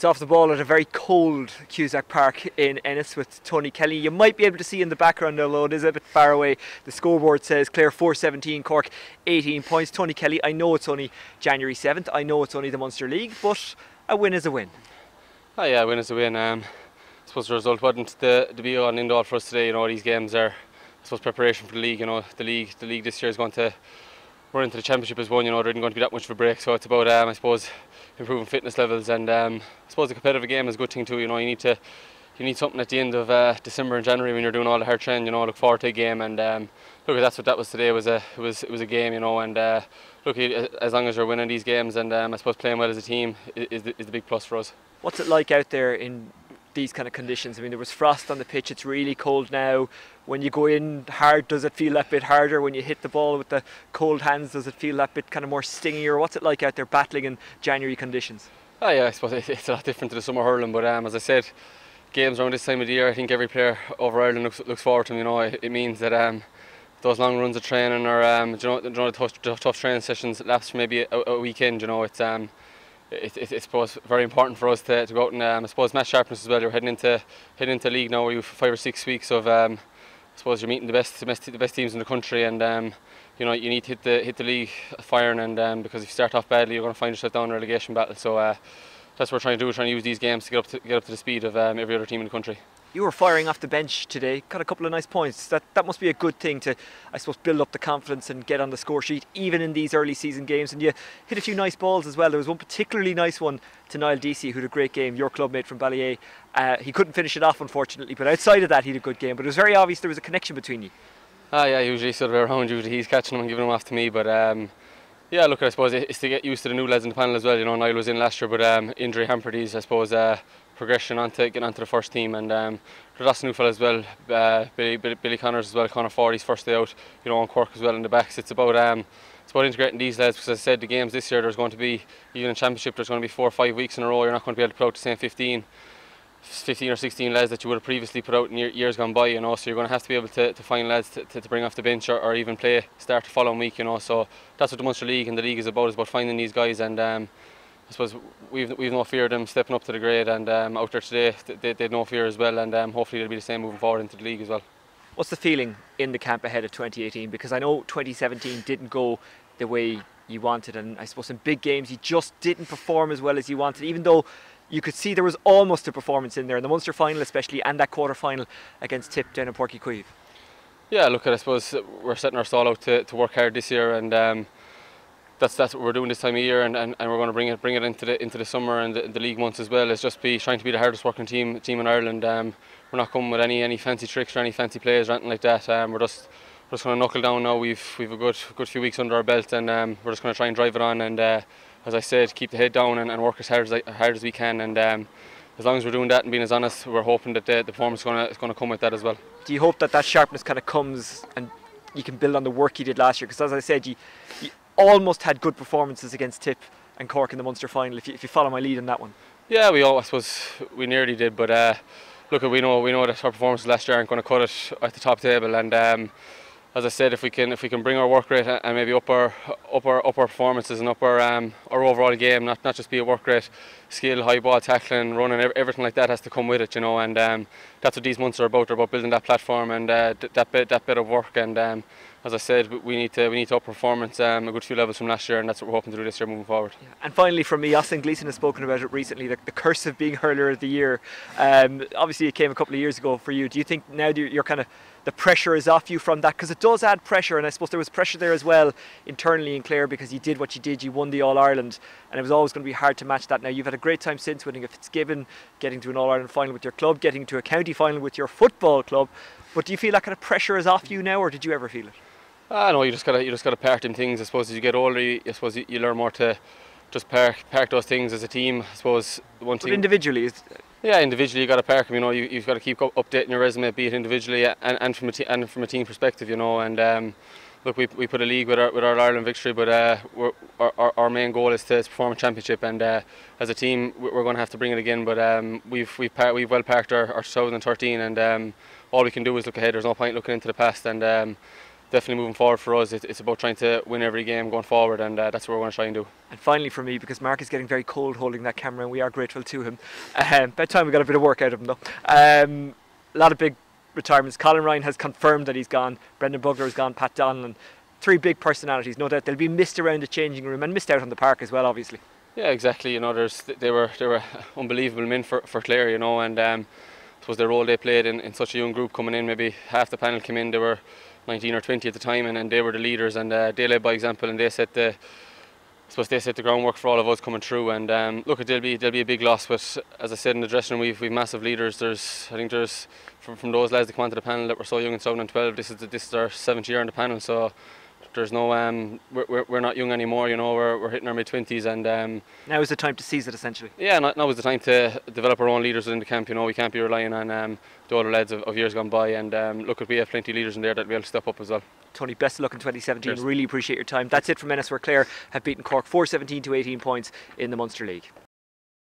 It's off the ball at a very cold Cusack Park in Ennis with Tony Kelly. You might be able to see in the background, although it is a bit far away, the scoreboard says Clare 417, Cork 18 points. Tony Kelly, I know it's only January 7th, I know it's only the Munster League, but a win is a win. Oh yeah, a win is a win. I suppose the result wasn't the be all and end all for us today. You know, these games are, I suppose, preparation for the league. You know, the league this year is going to, we're into the championship as one. You know, there isn't going to be that much of a break, so it's about I suppose improving fitness levels, and I suppose the competitive game is a good thing too. You know, you need something at the end of December and January when you're doing all the hard training. You know, look forward to a game, and look, that's what that was today. It was a game. You know, and look, as long as you're winning these games, and I suppose playing well as a team is the big plus for us. What's it like out there in these kind of conditions? I mean, there was frost on the pitch, it's really cold now. When you go in hard, does it feel that bit harder? When you hit the ball with the cold hands, does it feel that bit kind of more stingier? What's it like out there battling in January conditions? Oh yeah, I suppose it's a lot different to the summer hurling, but as I said, games around this time of the year, I think every player over Ireland looks forward to them. You know, it means that those long runs of training, or the tough training sessions last for maybe a weekend. You know, it's suppose very important for us to go out and I suppose match sharpness as well. You're heading into league now where you've 5 or 6 weeks of I suppose you're meeting the best teams in the country, and you know, you need to hit the league firing, and because if you start off badly, you're going to find yourself down in a relegation battle. So that's what we're trying to do. We're trying to use these games to get up to the speed of every other team in the country. You were firing off the bench today, got a couple of nice points. That must be a good thing to, I suppose, build up the confidence and get on the score sheet, even in these early season games. And you hit a few nice balls as well. There was one particularly nice one to Niall Deasy, who had a great game, your clubmate from Ballyea. He couldn't finish it off, unfortunately, but outside of that, he had a good game. But it was very obvious there was a connection between you. Yeah, usually sort of around you, he's catching them and giving them off to me. But yeah, look, I suppose it's to get used to the new lads in the panel as well. You know, Niall was in last year, but injury hampered his, I suppose, progression getting onto the first team, and there's lots of new fellas as well. Billy Connors as well, Connor Ford, his first day out. You know, on Cork as well in the backs. It's about integrating these lads, because as I said, the games this year, there's going to be, even in championship, there's going to be 4 or 5 weeks in a row. You're not going to be able to put out the same 15 or 16 lads that you would have previously put out in years gone by, you know, so you're going to have to be able to find lads to bring off the bench, or even start the following week, you know. So that's what the Munster League and the league is about finding these guys, and I suppose we've no fear of them stepping up to the grade, and out there today they had no fear as well, and hopefully it'll be the same moving forward into the league as well. What's the feeling in the camp ahead of 2018? Because I know 2017 didn't go the way you wanted, and I suppose in big games you just didn't perform as well as you wanted, even though you could see there was almost a performance in there, in the Munster final especially, and that quarter final against Tip down in Páirc Uí Chaoimh. Yeah, look, I suppose we're setting our stall out to work hard this year, and that's what we're doing this time of year, and we're going to bring it into the summer and the league months as well. It's just trying to be the hardest working team in Ireland. We're not coming with any fancy tricks or any fancy plays or anything like that. We're just going to knuckle down now. We've a good few weeks under our belt, and we're just going to try and drive it on, and as I said, keep the head down and work as hard as we can, and as long as we're doing that and being as honest, we're hoping that the performance is going to come with that as well. Do you hope that sharpness kind of comes and you can build on the work you did last year? Because as I said, you almost had good performances against Tip and Cork in the Munster final, if you follow my lead on that one. Yeah, I suppose we nearly did, but look, we know that our performances last year aren't going to cut it at the top table, and as I said, if we can bring our work rate and maybe up our performances and up our overall game, not just be a work rate, skill, high ball tackling, running, everything like that has to come with it, you know. And that's what these months are about. They're about building that platform and that bit of work. And as I said, we need to up performance a good few levels from last year, and that's what we're hoping to do this year moving forward. Yeah. And finally, from me, Oisin Gleeson has spoken about it recently, the curse of being hurler of the year. Obviously, it came a couple of years ago for you. Do you think now you're kind of, the pressure is off you from that? Because it does add pressure, and I suppose there was pressure there as well internally in Clare, because you did what you did, you won the All-Ireland, and it was always going to be hard to match that. Now you've had a great time since winning a Fitzgibbon, getting to an All-Ireland final with your club, getting to a county final with your football club, but do you feel that kind of pressure is off you now, or did you ever feel it? No, you just gotta park them things. I suppose as you get older, I suppose you learn more to just park those things as a team. I suppose one thing. But individually, yeah, individually you got to park them. You know, you've got to keep updating your resume, be it individually and from a team perspective. You know, and look, we put a league with our Ireland victory, but our main goal is to perform a championship, and as a team we're going to have to bring it again. But we've well parked our 2013, and all we can do is look ahead. There's no point looking into the past, and definitely moving forward for us, it's about trying to win every game going forward, and that's what we're going to try and do. And finally for me, because Mark is getting very cold holding that camera and we are grateful to him, by the time we got a bit of work out of him though. A lot of big retirements. Colin Ryan has confirmed that he's gone, Brendan Bugler has gone, Pat Donlan. 3 big personalities, no doubt they'll be missed around the changing room and missed out on the park as well, obviously. Yeah, exactly. You know, they were unbelievable men for Clare, you know, and I suppose the role they played in such a young group coming in. Maybe half the panel came in, they were 19 or 20 at the time, and they were the leaders, and they led by example, and they set the groundwork for all of us coming through. And look, they'll be a big loss, but as I said in the dressing room, we've massive leaders. I think there's from those lads that come onto the panel that were so young in 2012. This is our 7th year on the panel, so there's no we're not young anymore, you know. We're hitting our mid-20s, and now is the time to seize it, essentially. Yeah, now is the time to develop our own leaders within the camp. You know, we can't be relying on the older lads of years gone by, and look, we have plenty of leaders in there that will be able to step up as well. Tony, best of luck in 2017. Cheers. Really appreciate your time. That's it from Ennis, where Clare have beaten Cork 4-17 to 18 points in the Munster League.